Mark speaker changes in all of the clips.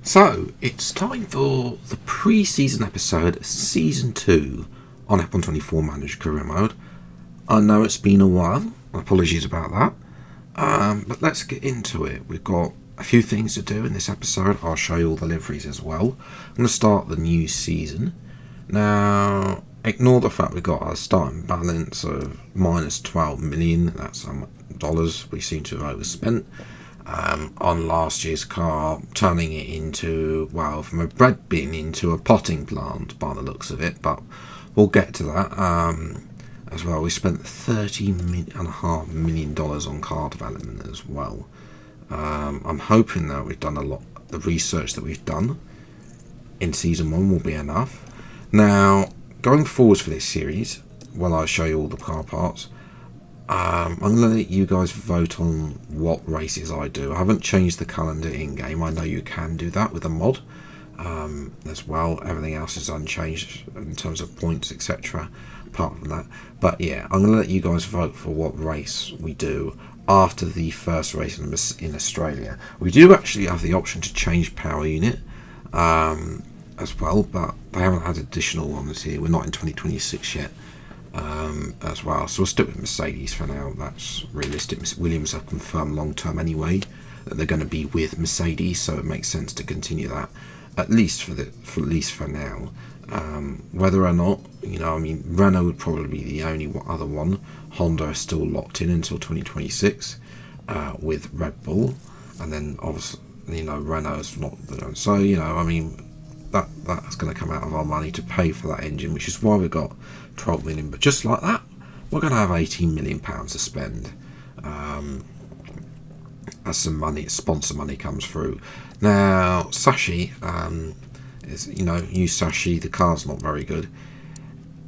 Speaker 1: So, it's time for the pre-season episode, Season 2 on F124 Managed Career Mode. I know it's been a while, apologies about that, but let's get into it. We've got a few things to do in this episode. I'll show you all the liveries as well. I'm going to start the new season. Now, ignore the fact we've got our starting balance of minus 12 million, that's how much dollars we seem to have overspent. On last year's car, turning it into, well, from a bread bin into a potting plant by the looks of it, but we'll get to that as well. We spent $30.5 million on car development as well. I'm hoping that we've done a lot, the research that we've done in Season 1 will be enough. Now, going forwards for this series, while I show you all the car parts, I'm going to let you guys vote on what races I do. I haven't changed the calendar in-game. I know you can do that with a mod as well. Everything else is unchanged in terms of points, etc. apart from that. But yeah, I'm going to let you guys vote for what race we do after the first race in Australia. We do actually have the option to change power unit as well, but they haven't had additional ones here. We're not in 2026 yet. As well, so we'll stick with Mercedes for now. That's realistic. Williams have confirmed long term anyway that they're going to be with Mercedes, so it makes sense to continue that at least for now. Whether or not, I mean, Renault would probably be the only other one. Honda is still locked in until 2026 with Red Bull, and then obviously Renault is not. So I mean, that's going to come out of our money to pay for that engine, which is why we got 12 million. But just like that, we're going to have 18 million pounds to spend as some money, sponsor money comes through. Now, Sashi is new Sashi. The car's not very good.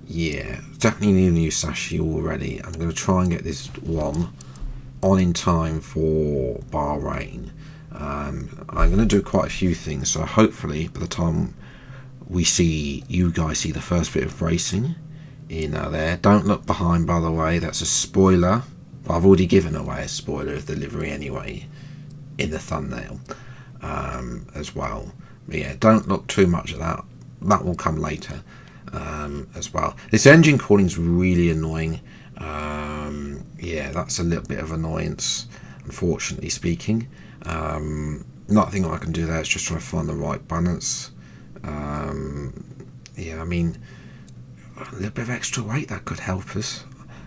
Speaker 1: Yeah, definitely need a new Sashi already. I'm going to try and get this one on in time for Bahrain. I'm going to do quite a few things, so hopefully by the time you guys see the first bit of racing in there. Don't look behind, by the way, that's a spoiler. I've already given away a spoiler of the livery anyway in the thumbnail as well. But yeah, don't look too much at that. That will come later as well. This engine cooling is really annoying. Yeah, that's a little bit of annoyance, unfortunately speaking. Nothing I can do there. It's just trying to find the right balance. Yeah, I mean, a little bit of extra weight that could help us.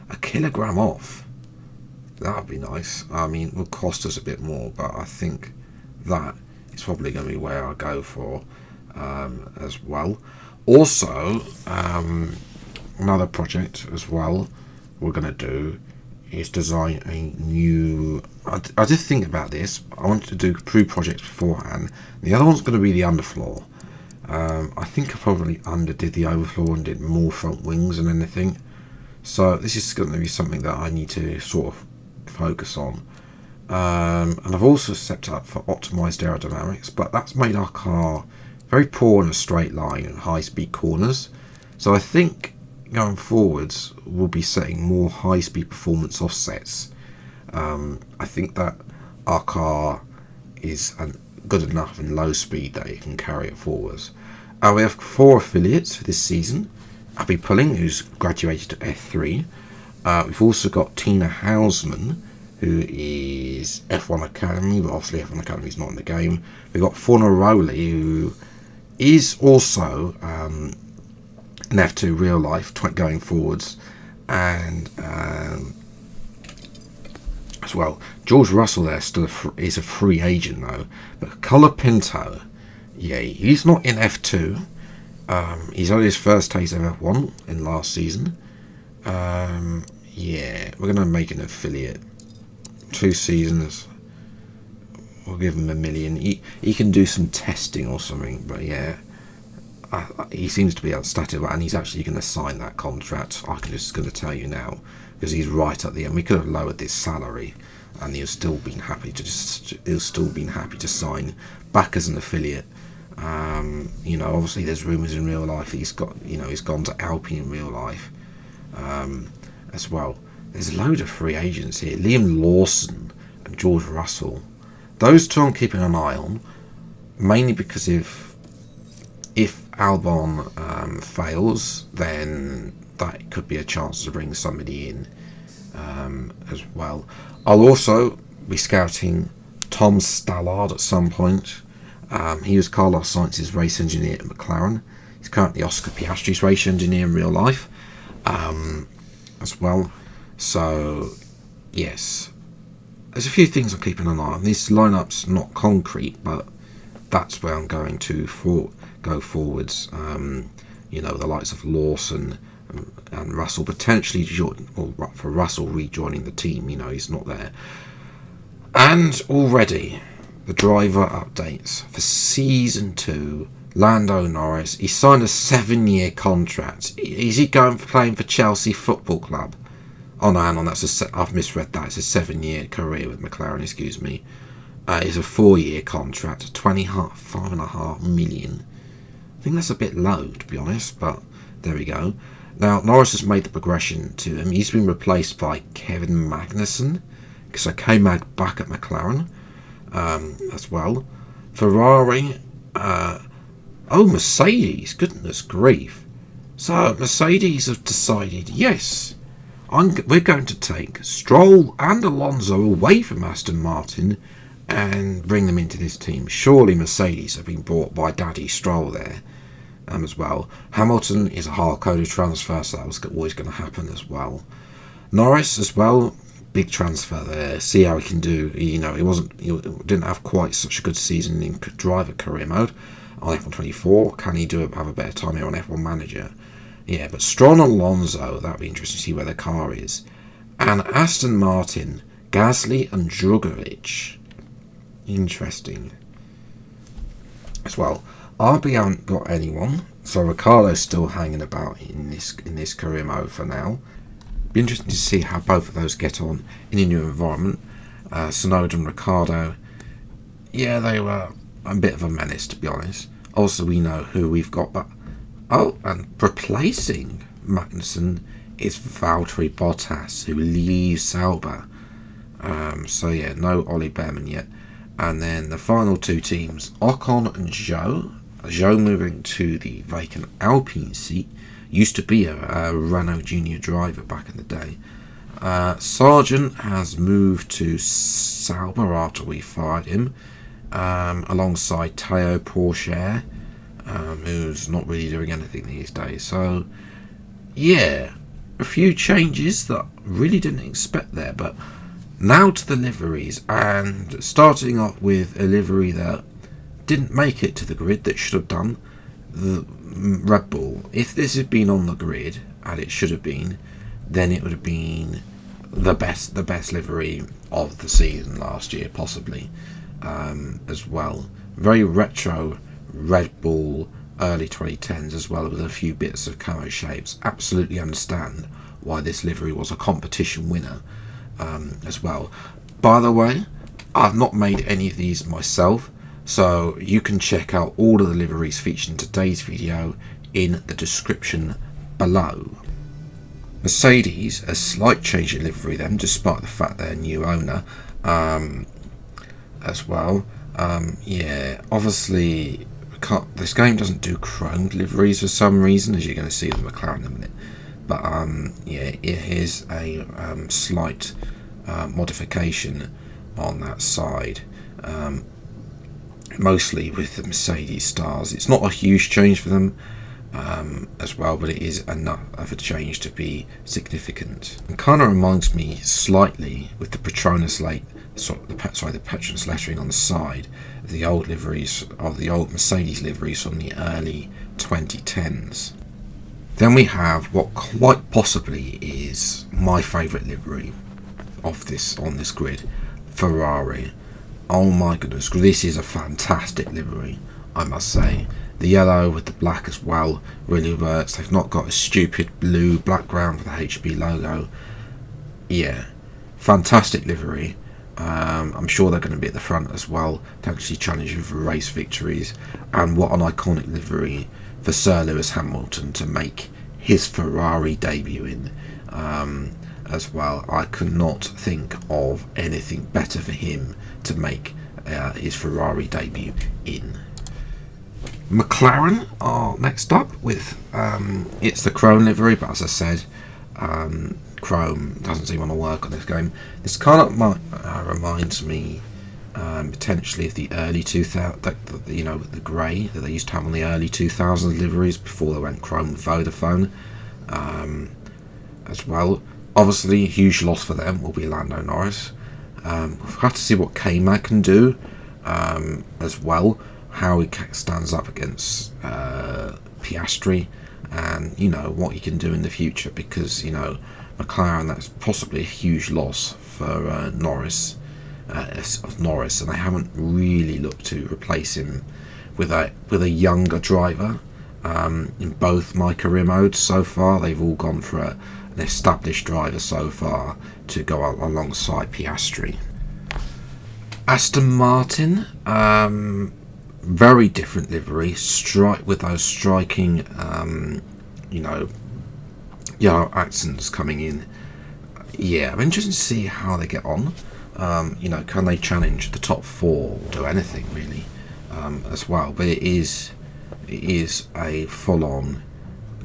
Speaker 1: A kilogram off, that would be nice. I mean, it will cost us a bit more, but I think that is probably going to be where I go for as well. Also, another project as well we're going to do is design a new. I did think about this. I wanted to do 2 projects beforehand. The other one's going to be the underfloor. I think I probably underdid the overfloor and did more front wings than anything. So this is going to be something that I need to sort of focus on. And I've also set up for optimized aerodynamics, but that's made our car very poor in a straight line and high-speed corners. So I think going forwards we'll be setting more high-speed performance offsets. I think that our car is good enough in low speed that it can carry it forwards. We have 4 affiliates for this season. Abby Pulling, who's graduated to F3. We've also got Tina Hausman, who is F1 Academy, but obviously F1 Academy is not in the game. We've got Fauna Rowley, who is also an F2 real life going forwards, and as well, George Russell there still is a free agent though. But Colapinto, yeah, he's not in F2. He's had his first taste of F1 in last season. Yeah, we're going to make an affiliate. 2 seasons. We'll give him $1 million. He can do some testing or something, but yeah, he seems to be outstated, and he's actually going to sign that contract. I'm just going to tell you now, because he's right at the end. We could have lowered this salary, and he'll still been happy to sign back as an affiliate. Obviously there's rumours in real life he's gone to Alpine in real life as well. There's a load of free agents here. Liam Lawson and George Russell. Those 2 I'm keeping an eye on. mainly because if Albon fails, then that could be a chance to bring somebody in as well. I'll also be scouting Tom Stallard at some point. He was Carlos Sainz's race engineer at McLaren. He's currently Oscar Piastri's race engineer in real life as well. So, yes. There's a few things I'm keeping an eye on. This lineup's not concrete, but that's where I'm going to go forwards. The likes of Lawson and Russell potentially for Russell rejoining the team. He's not there. And already the driver updates for season 2. Lando Norris, he signed a 7-year contract. Is he playing for Chelsea Football Club? Oh no, hang on, I've misread that. It's a 7-year career with McLaren, excuse me. It's a 4-year contract, 5.5 million. I think that's a bit low, to be honest, but there we go. Now, Norris has made the progression to him. He's been replaced by Kevin Magnussen, so K-Mag back at McLaren as well. Ferrari, Mercedes, goodness grief. So, Mercedes have decided, yes, we're going to take Stroll and Alonso away from Aston Martin and bring them into this team. Surely Mercedes have been bought by Daddy Stroll there as well. Hamilton is a hard-coded transfer, so that was always going to happen as well. Norris as well, big transfer there. See how he can do. He didn't have quite such a good season in driver career mode on F1 24. Can he have a better time here on F1 Manager? Yeah, but Stroll and Alonso, that'd be interesting to see where the car is. And Aston Martin, Gasly and Drugovich. Interesting. As well, RB haven't got anyone, so Ricciardo's still hanging about in this career mode for now. Be interesting to see how both of those get on in a new environment. Tsunoda and Ricciardo, yeah, they were a bit of a menace, to be honest. Also, we know who we've got, but and replacing Magnussen is Valtteri Bottas, who leaves Sauber. So yeah, no Ollie Behrman yet. And then the final 2 teams, Ocon and Zhou. Zhou moving to the vacant Alpine seat. Used to be a Renault Junior driver back in the day. Sargent has moved to Sauber after we fired him, alongside Théo Pourchaire, who's not really doing anything these days. So, yeah, a few changes that I really didn't expect there. But now to the liveries, and starting off with a livery that didn't make it to the grid that should have done, the Red Bull. If this had been on the grid, and it should have been, then it would have been the best livery of the season last year, possibly, as well. Very retro Red Bull, early 2010s as well, with a few bits of camo shapes. Absolutely understand why this livery was a competition winner as well. By the way, I've not made any of these myself, so you can check out all of the liveries featured in today's video in the description below. Mercedes, a slight change in livery then, despite the fact they're a new owner as well. Yeah, obviously this game doesn't do chromed liveries for some reason, as you're going to see with McLaren in a minute. But yeah, it is a slight modification on that side. Mostly with the Mercedes stars. It's not a huge change for them as well, but it is enough of a change to be significant. It kind of reminds me slightly with the Petronas the Petronas lettering on the side of the old liveries, of the old Mercedes liveries from the early 2010s. Then we have what quite possibly is my favourite livery of this on this grid, Ferrari. Oh my goodness, this is a fantastic livery, I must say. The yellow with the black as well really works. They've not got a stupid blue background with the HB logo. Yeah, fantastic livery. I'm sure they're going to be at the front as well, potentially challenging for race victories. And what an iconic livery for Sir Lewis Hamilton to make his Ferrari debut in as well. I could not think of anything better for him to make his Ferrari debut in. McLaren are next up with it's the Chrome livery, but as I said, Chrome doesn't seem to work on this game. This kind of reminds me potentially of the early 2000, the grey that they used to have on the early 2000s liveries before they went Chrome with Vodafone as well. Obviously, a huge loss for them will be Lando Norris. We'll have to see what K-Mag can do as well, how he stands up against Piastri, and what he can do in the future, because McLaren, that's possibly a huge loss for Norris, and they haven't really looked to replace him with a younger driver in both my career modes so far. They've all gone for an established driver so far to go alongside Piastri. Aston Martin, very different livery, with those striking yellow accents coming in. Yeah, I'm interested to see how they get on. Can they challenge the top four, or do anything really as well? But it is a full-on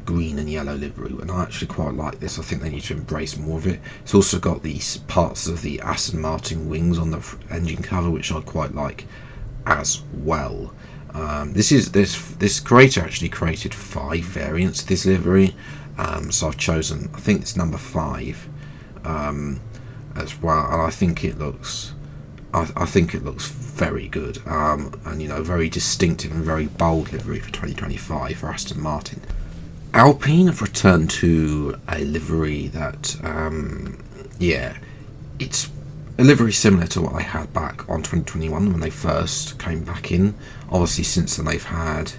Speaker 1: green and yellow livery, and I actually quite like this. I think they need to embrace more of it. It's also got these parts of the Aston Martin wings on the engine cover, which I quite like as well. This creator actually created 5 variants of this livery, so I've chosen, I think it's number 5 as well, and I think it looks very good, and very distinctive and very bold livery for 2025 for Aston Martin. Alpine have returned to a livery that it's a livery similar to what they had back on 2021 when they first came back in. Obviously since then they've had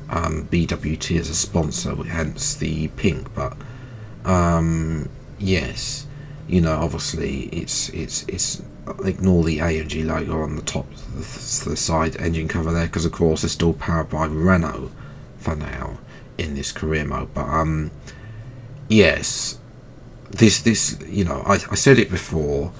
Speaker 1: BWT as a sponsor, hence the pink, but yes, obviously it's ignore the AMG logo on the top, the side engine cover there, because of course they're still powered by Renault for now in this career mode. But yes, this I said it before,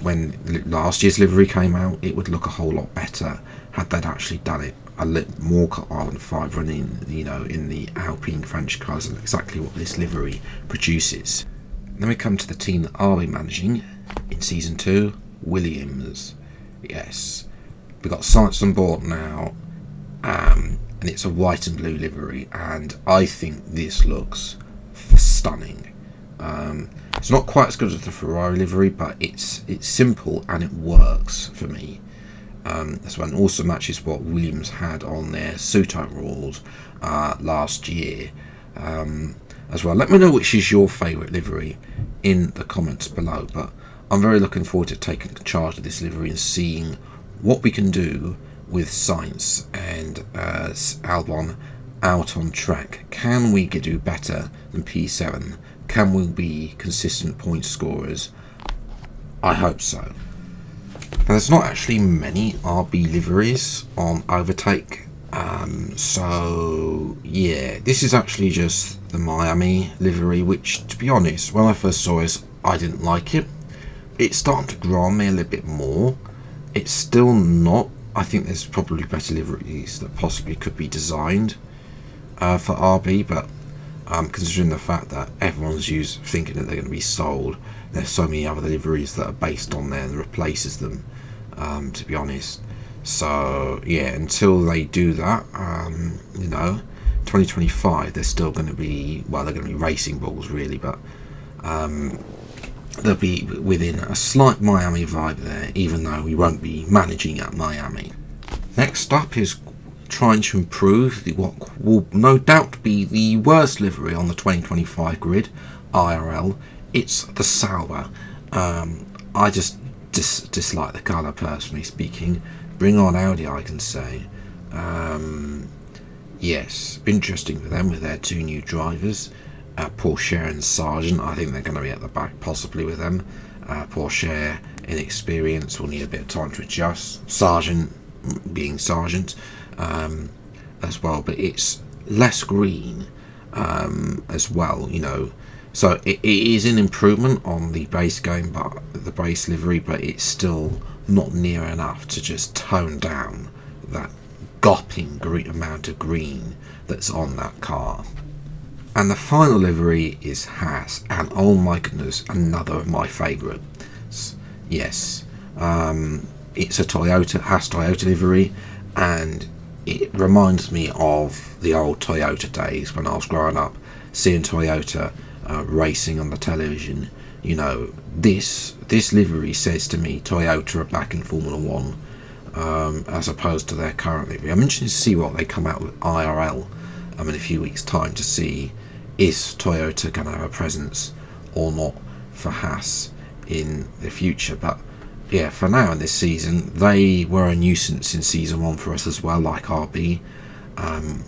Speaker 1: when last year's livery came out, it would look a whole lot better had they'd actually done it a little more carbon fibre in the Alpine French cars, and exactly what this livery produces. Then we come to the team that I'll be managing in Season 2, Williams. Yes, we've got Sainz on board now, and it's a white and blue livery, and I think this looks stunning. It's not quite as good as the Ferrari livery, but it's simple and it works for me. This one also matches what Williams had on their suit overalls last year as well. Let me know which is your favourite livery in the comments below, but I'm very looking forward to taking charge of this livery and seeing what we can do with Sainz and Albon out on track. Can we do better than P7? Can we be consistent point scorers? I hope so. Now, there's not actually many RB liveries on Overtake, so yeah, this is actually just the Miami livery, which, to be honest, when I first saw it, I didn't like it. It's starting to grow on me a little bit more. It's still not. I think there's probably better liveries that possibly could be designed for RB, but considering the fact that everyone's thinking that they're going to be sold, there's so many other liveries that are based on there and replaces them, to be honest. So yeah, until they do that, 2025, they're still going to be, well, they're going to be racing balls really, but they'll be within a slight Miami vibe there, even though we won't be managing at Miami. Next up is trying to improve what will no doubt be the worst livery on the 2025 grid, IRL. It's the Sauber. I just dislike the colour, personally speaking. Bring on Audi, I can say. Yes, interesting for them with their 2 new drivers, Pourchaire and Sargent. I think they're going to be at the back possibly with them. Pourchaire, inexperience, will need a bit of time to adjust. Sargent being Sargent as well, but it's less green as well, so it is an improvement on the base game, but the base livery, but it's still not near enough to just tone down that gawping amount of green that's on that car. And the final livery is Haas, and oh my goodness, another of my favourites. Yes, it's a Haas Toyota livery, and it reminds me of the old Toyota days when I was growing up, seeing Toyota racing on the television. You know, this livery says to me Toyota are back in Formula 1, as opposed to their current livery. I'm interested to see what they come out with IRL in a few weeks' time, to see is Toyota going to have a presence or not for Haas in the future. But yeah, for now in this season, they were a nuisance in season 1 for us as well, like RB.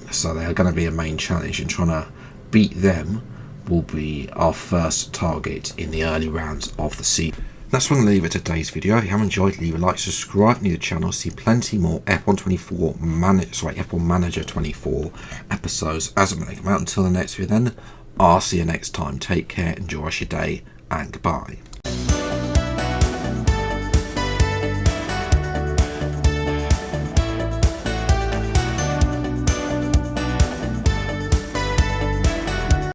Speaker 1: So they're going to be a main challenge, and trying to beat them will be our first target in the early rounds of the season. That's when I leave it today's video. If you have enjoyed, leave a like, subscribe to the channel, see plenty more F1 Manager 24 episodes as and when they come out. Until the next video then, I'll see you next time. Take care, enjoy your day, and goodbye.